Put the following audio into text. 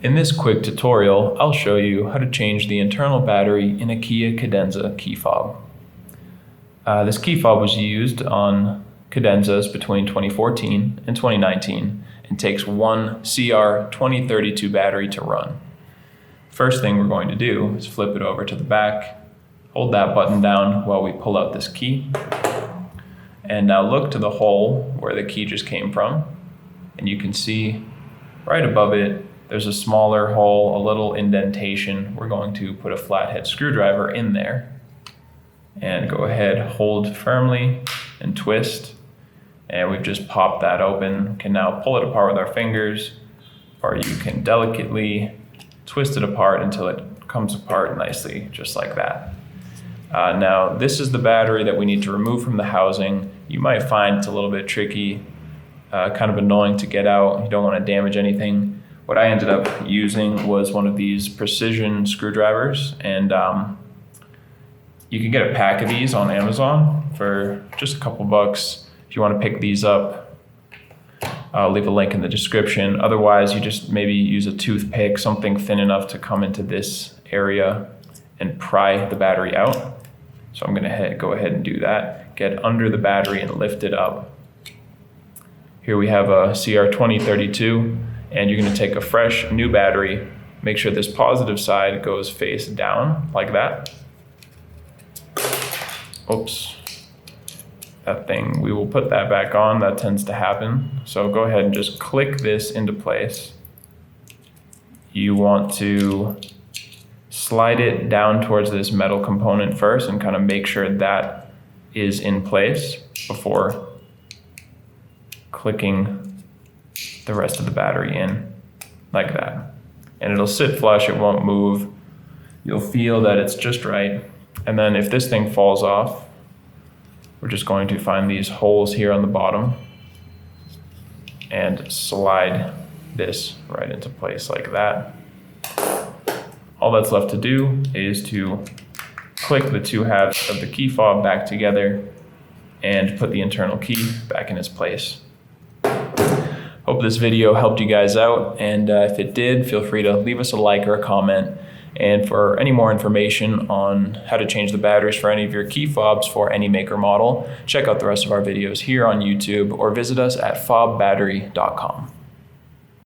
In this quick tutorial, I'll show you how to change the internal battery in a Kia Cadenza key fob. This key fob was used on Cadenzas between 2014 and 2019 and takes one CR2032 battery to run. First thing we're going to do is flip it over to the back, hold that button down while we pull out this key, and now look to the hole where the key just came from, and you can see right above it there's a smaller hole, a little indentation. We're going to put a flathead screwdriver in there and go ahead, hold firmly and twist, and we've just popped that open. We can now pull it apart with our fingers, or you can delicately twist it apart until it comes apart nicely, just like that. Now this is the battery that we need to remove from the housing. You might find it's a little bit tricky, kind of annoying to get out. You don't want to damage anything. What I ended up using was one of these precision screwdrivers, and you can get a pack of these on Amazon for just a couple bucks. If you want to pick these up, I'll leave a link in the description. Otherwise, you just maybe use a toothpick, something thin enough to come into this area and pry the battery out. So I'm gonna go ahead and do that. Get under the battery and lift it up. Here we have a CR2032, and you're gonna take a fresh new battery, make sure this positive side goes face down like that. Oops, that thing, we will put that back on. That tends to happen. So go ahead and just click this into place. You want to slide it down towards this metal component first and kind of make sure that is in place before clicking the rest of the battery in like that. And it'll sit flush, it won't move. You'll feel that it's just right. And then if this thing falls off, we're just going to find these holes here on the bottom and slide this right into place like that. All that's left to do is to click the two halves of the key fob back together and put the internal key back in its place. Hope this video helped you guys out, and if it did, feel free to leave us a like or a comment. And for any more information on how to change the batteries for any of your key fobs for any make or model, check out the rest of our videos here on YouTube or visit us at fobbattery.com.